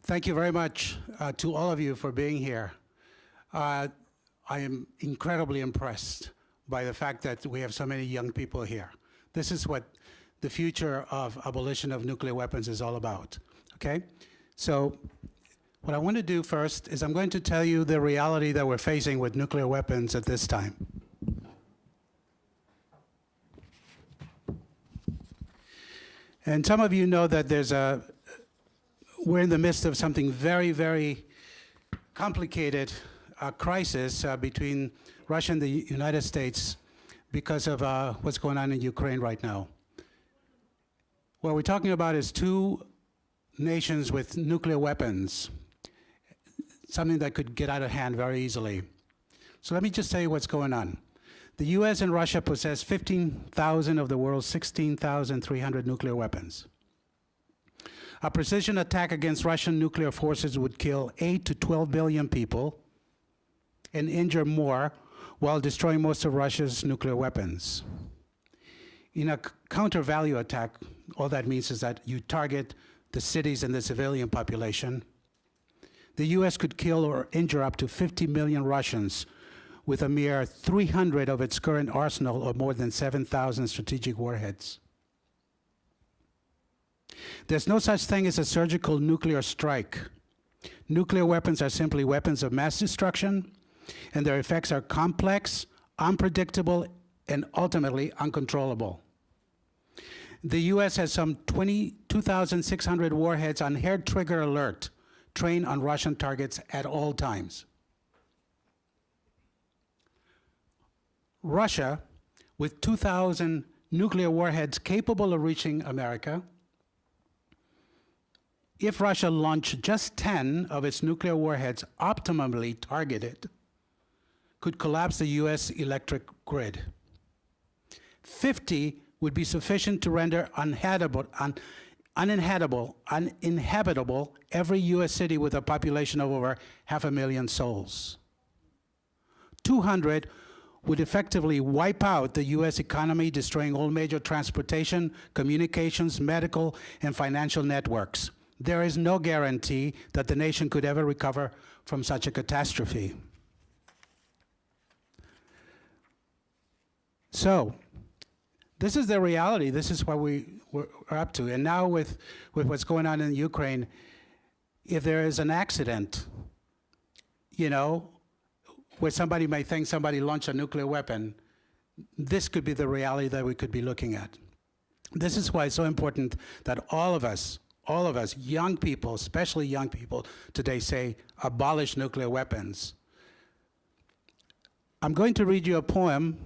Thank you very much to all of you for being here. I am incredibly impressed by the fact that we have so many young people here. This is what the future of abolition of nuclear weapons is all about, okay? So what I want to do first is I'm going to tell you the reality that we're facing with nuclear weapons at this time. And some of you know that we're in the midst of something very, very complicated crisis between Russia and the United States because of what's going on in Ukraine right now. What we're talking about is two nations with nuclear weapons, something that could get out of hand very easily. So let me just tell you what's going on. The US and Russia possess 15,000 of the world's 16,300 nuclear weapons. A precision attack against Russian nuclear forces would kill 8 to 12 billion people and injure more while destroying most of Russia's nuclear weapons. In a counter-value attack, all that means is that you target the cities and the civilian population. The US could kill or injure up to 50 million Russians with a mere 300 of its current arsenal of more than 7,000 strategic warheads. There's no such thing as a surgical nuclear strike. Nuclear weapons are simply weapons of mass destruction, and their effects are complex, unpredictable, and ultimately uncontrollable. The US has some 22,600 warheads on hair-trigger alert, trained on Russian targets at all times. Russia, with 2,000 nuclear warheads capable of reaching America, if Russia launched just 10 of its nuclear warheads optimally targeted, could collapse the US electric grid. 50 would be sufficient to render uninhabitable every US city with a population of over 500,000 souls. 200 would effectively wipe out the US economy, destroying all major transportation, communications, medical, and financial networks. There is no guarantee that the nation could ever recover from such a catastrophe. So, this is the reality. This is what we're up to. And now with what's going on in Ukraine, if there is an accident, you know, where somebody may think somebody launched a nuclear weapon, this could be the reality that we could be looking at. This is why it's so important that all of us, young people, especially young people today, say, abolish nuclear weapons. I'm going to read you a poem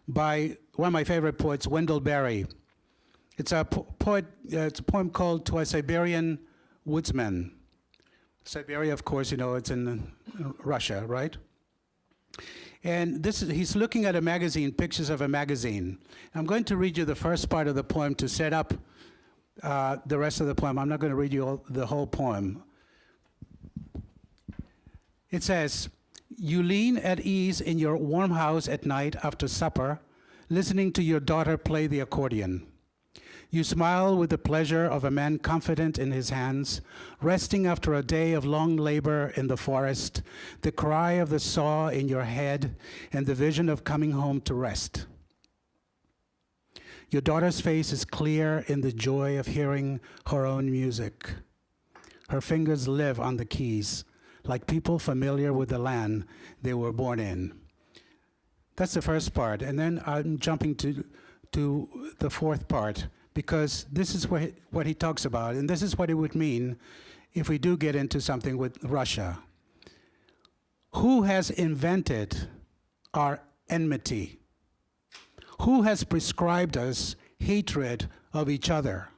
by one of my favorite poets, Wendell Berry. It's a poem called To a Siberian Woodsman. Siberia, of course, you know, it's in Russia, right? And he's looking at a magazine, pictures of a magazine. I'm going to read you the first part of the poem to set up the rest of the poem. I'm not going to read you the whole poem. It says, "You lean at ease in your warm house at night after supper, listening to your daughter play the accordion. You smile with the pleasure of a man confident in his hands, resting after a day of long labor in the forest, the cry of the saw in your head, and the vision of coming home to rest. Your daughter's face is clear in the joy of hearing her own music. Her fingers live on the keys, like people familiar with the land they were born in." That's the first part. And then I'm jumping to the fourth part, because this is what he talks about, and this is what it would mean if we do get into something with Russia. Who has invented our enmity? Who has prescribed us hatred of each other?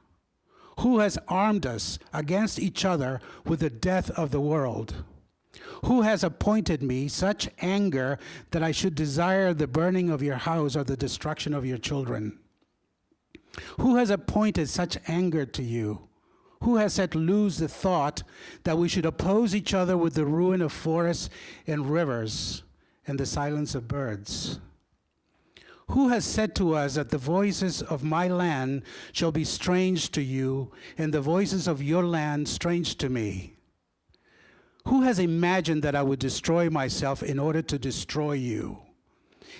Who has armed us against each other with the death of the world? Who has appointed me such anger that I should desire the burning of your house or the destruction of your children? Who has appointed such anger to you? Who has set loose the thought that we should oppose each other with the ruin of forests and rivers and the silence of birds? Who has said to us that the voices of my land shall be strange to you, and the voices of your land strange to me? Who has imagined that I would destroy myself in order to destroy you,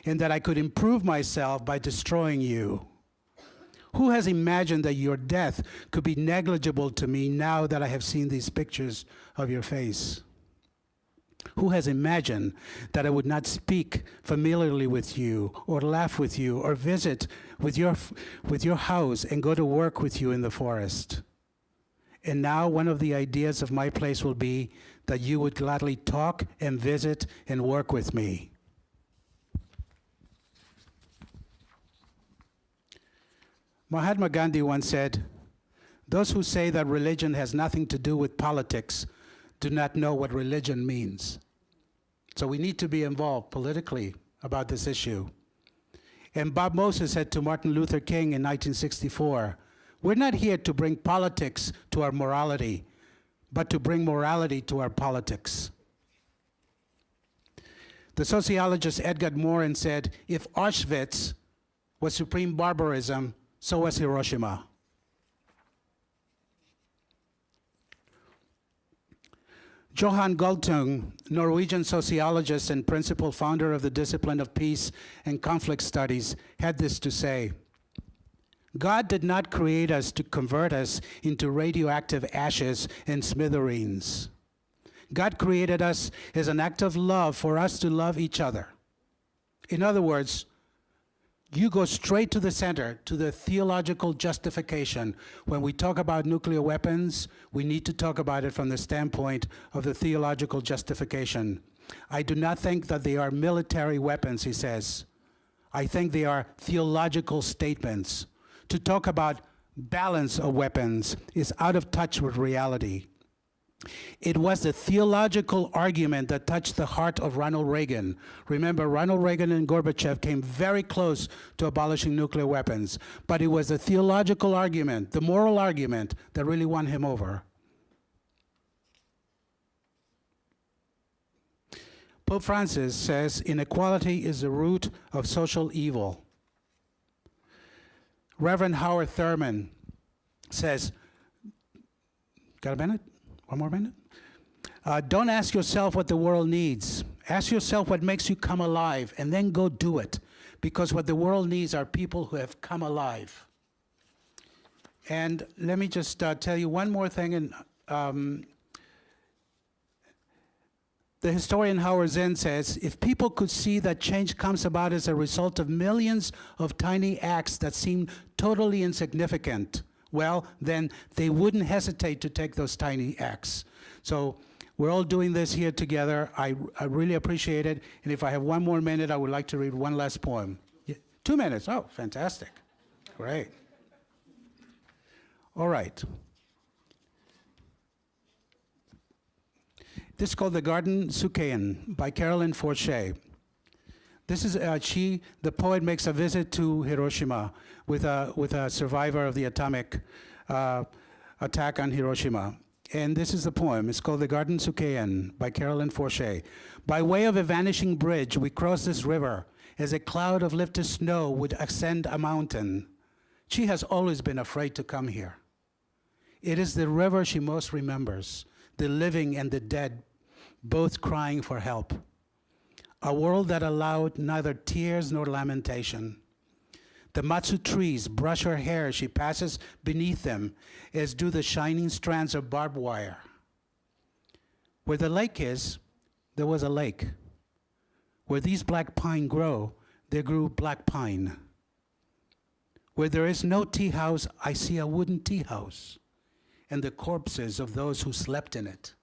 and that I could improve myself by destroying you? Who has imagined that your death could be negligible to me now that I have seen these pictures of your face? Who has imagined that I would not speak familiarly with you, or laugh with you, or visit with your house and go to work with you in the forest? And now one of the ideas of my place will be that you would gladly talk and visit and work with me. Mahatma Gandhi once said, "Those who say that religion has nothing to do with politics do not know what religion means." So we need to be involved politically about this issue. And Bob Moses said to Martin Luther King in 1964, "We're not here to bring politics to our morality, but to bring morality to our politics." The sociologist Edgar Morin said, "If Auschwitz was supreme barbarism, so was Hiroshima." Johan Galtung, Norwegian sociologist and principal founder of the discipline of peace and conflict studies, had this to say: "God did not create us to convert us into radioactive ashes and smithereens. God created us as an act of love for us to love each other." In other words, you go straight to the center, to the theological justification. When we talk about nuclear weapons, we need to talk about it from the standpoint of the theological justification. "I do not think that they are military weapons," he says. "I think they are theological statements. To talk about balance of weapons is out of touch with reality." It was the theological argument that touched the heart of Ronald Reagan. Remember, Ronald Reagan and Gorbachev came very close to abolishing nuclear weapons, but it was the theological argument, the moral argument, that really won him over. Pope Francis says, "Inequality is the root of social evil." Reverend Howard Thurman says, got a minute? One more minute? "Don't ask yourself what the world needs. Ask yourself what makes you come alive, and then go do it. Because what the world needs are people who have come alive." And let me just tell you one more thing. And the historian Howard Zinn says, "If people could see that change comes about as a result of millions of tiny acts that seem totally insignificant, well, then they wouldn't hesitate to take those tiny acts." So we're all doing this here together. I really appreciate it. And if I have one more minute, I would like to read one last poem. 2 minutes. Oh, fantastic. Great. All right. This is called The Garden Sukean by Carolyn Forche. This is the poet makes a visit to Hiroshima with a survivor of the atomic attack on Hiroshima. And this is the poem. It's called The Garden Sukean by Carolyn Forche. "By way of a vanishing bridge, we cross this river as a cloud of lifted snow would ascend a mountain. She has always been afraid to come here. It is the river she most remembers, the living and the dead, both crying for help. A world that allowed neither tears nor lamentation. The matsu trees brush her hair as she passes beneath them, as do the shining strands of barbed wire. Where the lake is, there was a lake. Where these black pine grow, there grew black pine. Where there is no tea house, I see a wooden tea house, and the corpses of those who slept in it.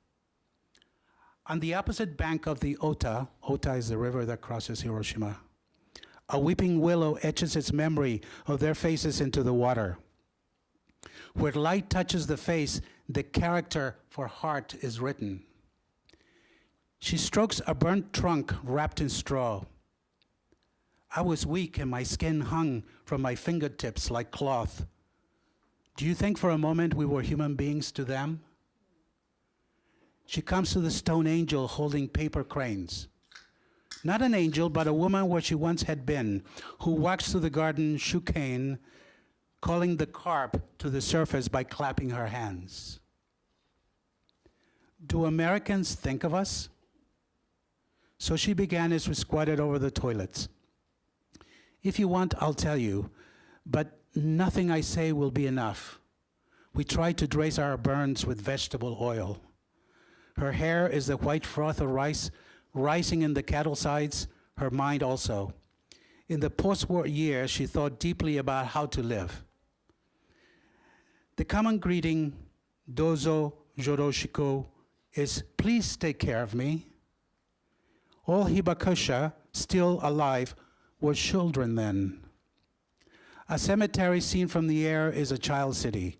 On the opposite bank of the Ota is the river that crosses Hiroshima, a weeping willow etches its memory of their faces into the water. Where light touches the face, the character for heart is written. She strokes a burnt trunk wrapped in straw. I was weak and my skin hung from my fingertips like cloth. Do you think for a moment we were human beings to them? She comes to the stone angel holding paper cranes. Not an angel, but a woman where she once had been, who walks through the garden Sukean, calling the carp to the surface by clapping her hands. Do Americans think of us? So she began as we squatted over the toilets. If you want, I'll tell you, but nothing I say will be enough. We tried to dress our burns with vegetable oil. Her hair is the white froth of rice rising in the cattle sides, her mind also. In the post-war years, she thought deeply about how to live. The common greeting, dozo joroshiko, is please take care of me. All Hibakusha, still alive, were children then. A cemetery seen from the air is a child city.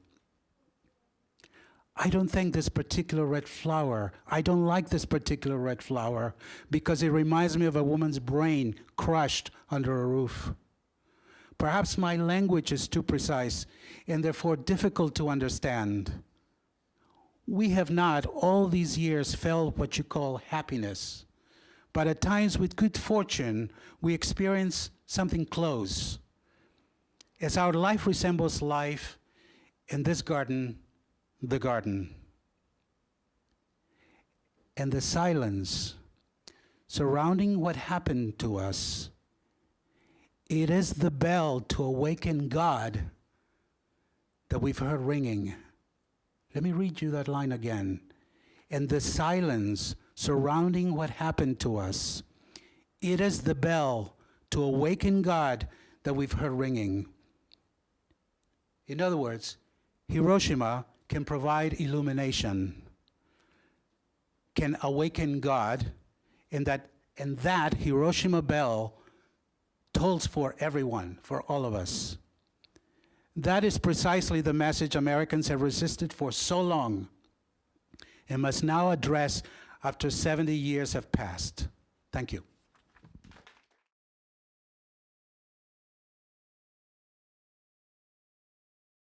I don't like this particular red flower because it reminds me of a woman's brain crushed under a roof. Perhaps my language is too precise and therefore difficult to understand. We have not all these years felt what you call happiness, but at times with good fortune, we experience something close. As our life resembles life in this garden, the garden. And the silence surrounding what happened to us, it is the bell to awaken God that we've heard ringing. Let me read you that line again. And the silence surrounding what happened to us, it is the bell to awaken God that we've heard ringing. In other words, Hiroshima can provide illumination, can awaken God, and that Hiroshima bell tolls for everyone, for all of us. That is precisely the message Americans have resisted for so long and must now address after 70 years have passed. Thank you.